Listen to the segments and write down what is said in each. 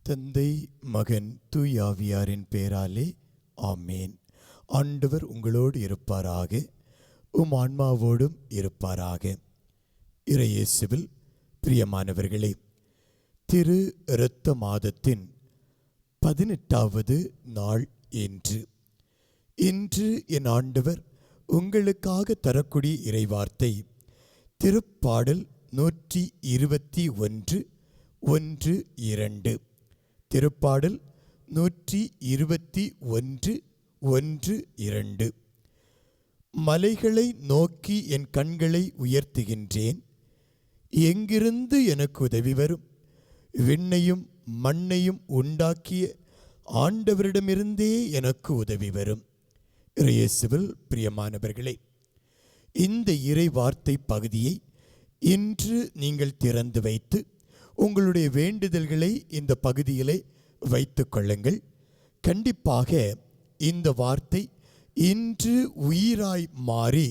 தந்தை மகன் தூயாவியாரின் பேராலே ஆமேன். ஆண்டவர் உங்களோடு இருப்பாராக, உம் ஆன்மாவோடும் இருப்பாராக. இறையேசுவில் பிரியமானவர்களே, திரு இரத்த மாதத்தின் 18வது நாள் இன்று என் ஆண்டவர் உங்களுக்காக தரக்கூடிய இறைவார்த்தை திருப்பாடல் 121:1-2. திருப்பாடல் 121:1-2. மலைகளை நோக்கி என் கண்களை உயர்த்துகின்றேன், எங்கிருந்து எனக்கு உதவி வரும்? விண்ணையும் மண்ணையும் உண்டாக்கிய ஆண்டவரிடமிருந்தே எனக்கு உதவி வரும். இயேசுவில் பிரியமானவர்களே, இந்த இறை வார்த்தை பகுதியை இன்று நீங்கள் திறந்து வைத்து உங்களுடைய வேண்டுதல்களை இந்த பகுதியிலே வைத்துக் கொள்ளுங்கள். கண்டிப்பாக இந்த வார்த்தை இன்று உயிராய் மாறி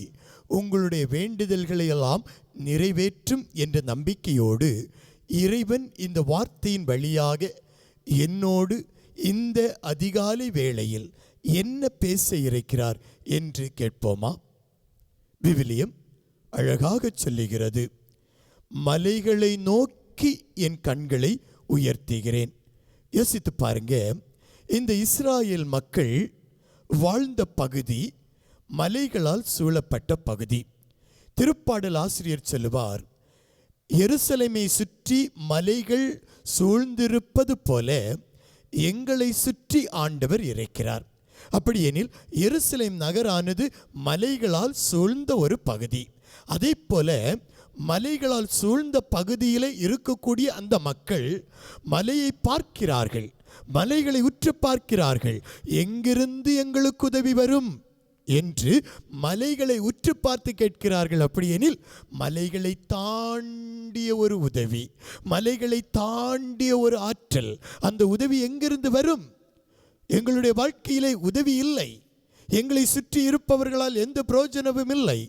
உங்களுடைய வேண்டுதல்களை எல்லாம் நிறைவேற்றும் என்ற நம்பிக்கையோடு இறைவன் இந்த வார்த்தையின் வழியாக என்னோடு இந்த அதிகாலை வேளையில் என்ன பேச இருக்கிறார் என்று கேட்போமா? விவிலியம் அழகாக சொல்லுகிறது, மலைகளை நோக்கி என் கண்களை உயர்த்துகிறேன். யோசித்து பாருங்க, இந்த இஸ்ராயேல் மக்கள் வாழ்ந்த பகுதி மலைகளால் சூழப்பட்ட பகுதி. திருப்பாடல் ஆசிரியர் சொல்லுவார், எருசலேமை சுற்றி மலைகள் சூழ்ந்திருப்பது போல எங்களை சுற்றி ஆண்டவர் இருக்கிறார். அப்படியெனில் எருசலேம் நகரானது மலைகளால் சூழ்ந்த ஒரு பகுதி. அதே போல மலைகளால் சூழ்ந்த பகுதியில் இருக்கக்கூடிய அந்த மக்கள் மலையை பார்க்கிறார்கள், மலைகளை உற்று பார்க்கிறார்கள். எங்கிருந்து எங்களுக்கு உதவி வரும் என்று மலைகளை உற்று பார்த்து கேட்கிறார்கள். அப்படியெனில் மலைகளை தாண்டிய ஒரு உதவி, மலைகளை தாண்டிய ஒரு ஆற்றல், அந்த உதவி எங்கிருந்து வரும்? எங்களுடைய வாழ்க்கையிலே உதவி இல்லை, எங்களை சுற்றி இருப்பவர்களால் எந்த பிரயோஜனமும் இல்லை,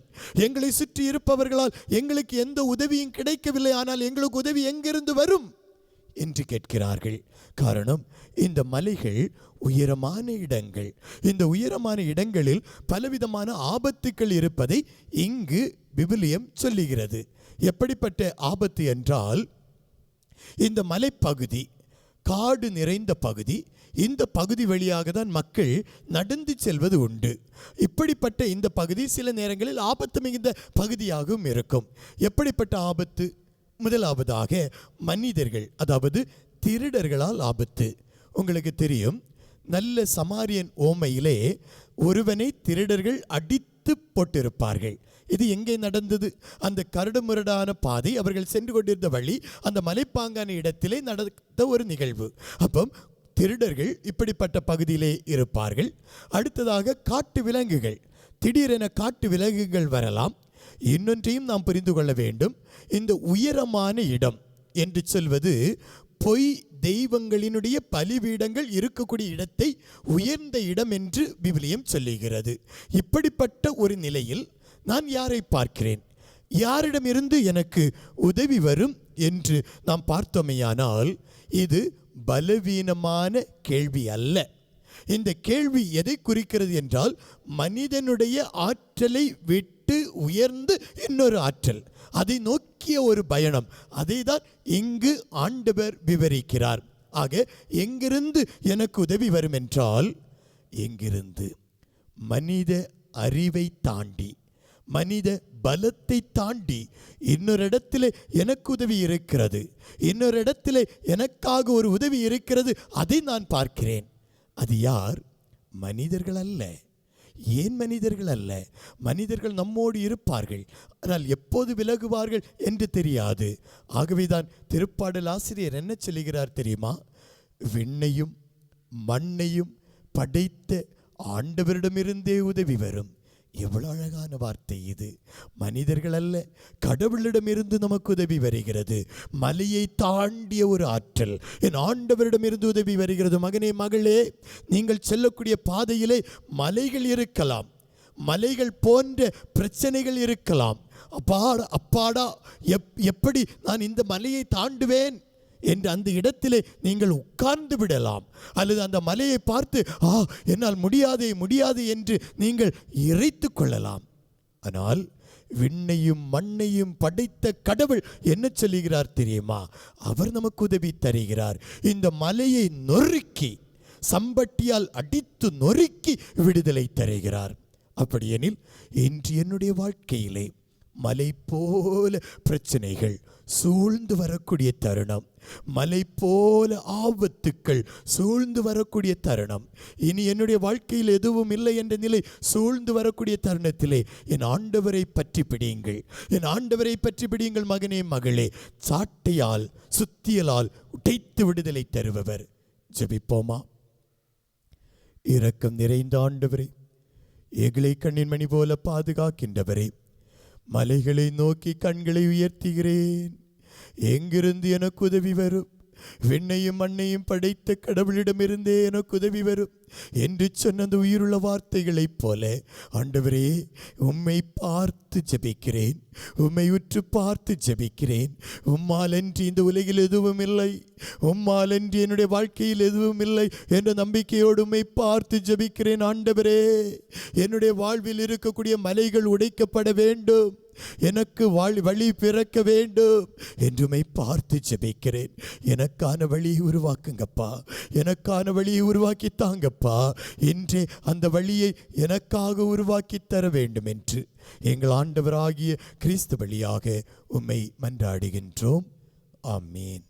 எங்களை சுற்றி இருப்பவர்களால் எங்களுக்கு எந்த உதவியும் கிடைக்கவில்லை, ஆனால் எங்களுக்கு உதவி எங்கிருந்து வரும் என்று கேட்கிறார்கள். காரணம், இந்த மலைகள் உயரமான இடங்கள். இந்த உயரமான இடங்களில் பலவிதமான ஆபத்துக்கள் இருப்பதை இங்கு விவிலியம் சொல்லுகிறது. எப்படிப்பட்ட ஆபத்து என்றால், இந்த மலைப்பகுதி காடு நிறைந்த பகுதி. இந்த பகுதி வழியாக தான் மக்கள் நடந்து செல்வது உண்டு. இப்படிப்பட்ட இந்த பகுதி சில நேரங்களில் ஆபத்து மிகுந்த பகுதியாகவும் இருக்கும். எப்படிப்பட்ட ஆபத்து? முதலாவதாக மனிதர்கள், அதாவது திருடர்களால் ஆபத்து. உங்களுக்கு தெரியும், நல்ல சமாரியன் ஓமையிலே ஒருவனை திருடர்கள் அடித்து போட்டிருப்பார்கள். இது எங்கே நடந்தது? அந்த கரடுமுரடான பாதை, அவர்கள் சென்று கொண்டிருந்த வழி, அந்த மலைப்பாங்கான இடத்திலே நடந்த ஒரு நிகழ்வு. அப்போ திருடர்கள் இப்படிப்பட்ட பகுதியிலே இருப்பார்கள். அடுத்ததாக காட்டு விலங்குகள், திடீரென காட்டு விலங்குகள் வரலாம். இன்னொன்றையும் நாம் புரிந்து கொள்ள வேண்டும், இந்த உயரமான இடம் என்று சொல்வது பொய் தெய்வங்களினுடைய பலிபீடங்கள் இருக்கக்கூடிய இடத்தை உயர்ந்த இடம் என்று விவிலியம் சொல்லுகிறது. இப்படிப்பட்ட ஒரு நிலையில் நான் யாரை பார்க்கிறேன்? யாரிடமிருந்து எனக்கு உதவி வரும் என்று நாம் பார்த்தோமேயானால், இது பலவீனமான கேள்வி அல்ல. இந்த கேள்வி எதை குறிக்கிறது என்றால், மனிதனுடைய ஆற்றலை விட்டு உயர்ந்து இன்னொரு ஆற்றல், அதை நோக்கிய ஒரு பயணம். அதை தான் இங்கு ஆண்டவர் விவரிக்கிறார். ஆக எங்கிருந்து எனக்கு உதவி வரும் என்றால், எங்கிருந்து? மனித அறிவை தாண்டி, மனித பலத்தை தாண்டி இன்னொரு இடத்துல எனக்கு உதவி இருக்கிறது, இன்னொரு இடத்துல எனக்காக ஒரு உதவி இருக்கிறது. அதை நான் பார்க்கிறேன். அது யார்? மனிதர்கள் அல்ல. ஏன் மனிதர்கள் அல்ல? மனிதர்கள் நம்மோடு இருப்பார்கள், ஆனால் எப்போது விலகுவார்கள் என்று தெரியாது. ஆகவேதான் திருப்பாடல் ஆசிரியர் என்ன சொல்லுகிறார் தெரியுமா? விண்ணையும் மண்ணையும் படைத்த ஆண்டவரிடமிருந்தே உதவி வரும். எவ்வளவு அழகான வார்த்தை இது! மனிதர்கள் அல்ல, கடவுளிடமிருந்து நமக்கு உதவி வருகிறது. மலையை தாண்டிய ஒரு ஆற்றல் என் ஆண்டவரிடமிருந்து உதவி வருகிறது. மகனே, மகளே, நீங்கள் செல்லக்கூடிய பாதையிலே மலைகள் இருக்கலாம், மலைகள் போன்ற பிரச்சனைகள் இருக்கலாம். அப்பாடா எப்படி நான் இந்த மலையை தாண்டுவேன் என்று அந்த இடத்திலே நீங்கள் உட்கார்ந்து விடலாம். அல்லது அந்த மலையை பார்த்து என்னால் முடியாதே முடியாது என்று நீங்கள் இறைத்து கொள்ளலாம். ஆனால் விண்ணையும் மண்ணையும் படைத்த கடவுள் என்ன சொல்லுகிறார் தெரியுமா? அவர் நமக்கு உதவி தருகிறார். இந்த மலையை நொறுக்கி, சம்பட்டியால் அடித்து நொறுக்கி விடுதலை தருகிறார். அப்படியெனில் இன்று என்னுடைய வாழ்க்கையிலே மலை போல பிரச்சனைகள் சூழ்ந்து வரக்கூடிய தருணம், மலை போல ஆபத்துக்கள் சூழ்ந்து வரக்கூடிய தருணம், இனி என்னுடைய வாழ்க்கையில் எதுவும் இல்லை என்ற நிலை சூழ்ந்து வரக்கூடிய தருணத்திலே என் ஆண்டவரை பற்றி பிடியுங்கள், என் ஆண்டவரை பற்றி பிடியுங்கள் மகனே மகளே. சாட்டையால் சுத்தியலால் உடைத்து விடுதலை தருபவர். ஜெபிப்போமா? இரக்கம் நிறைந்த ஆண்டவரே, எங்களை கண்ணின் மணி போல பாதுகாக்கின்றவரே, மலைகளை நோக்கி கண்களை உயர்த்துகிறேன். எங்கிருந்து எனக்கு உதவி வரும்? விண்ணையும் மண்ணையும் படைத்த கடவுளிடமிருந்தே எனக்கு உதவி வரும் என்று சொன்ன அந்த உயிருள்ள வார்த்தைகளைப் போல ஆண்டவரே, உம்மை பார்த்து ஜெபிக்கிறேன், உம்மை உற்று பார்த்து ஜெபிக்கிறேன். உம்மாலன்றி இந்த உலகில் எதுவும் இல்லை, உம்மாலன்றி என்னுடைய வாழ்க்கையில் எதுவும் இல்லை என்ற நம்பிக்கையோடு உம்மை பார்த்து ஜெபிக்கிறேன். ஆண்டவரே, என்னுடைய வாழ்வில் இருக்கக்கூடிய மலைகள் உடைக்கப்பட வேண்டும், எனக்கு வழி பிறக்க வேண்டும் என்றுமை பார்த்து ஜெபிக்கிறேன். எனக்கான வழியை உருவாக்குங்கப்பா, எனக்கான வழியை உருவாக்கி தாங்கப்பா. இன்றே அந்த வழியை எனக்காக உருவாக்கி தர வேண்டும் என்று எங்கள் ஆண்டவராகிய கிறிஸ்து வழியாக உம்மை மன்றாடுகின்றோம். ஆமீன்.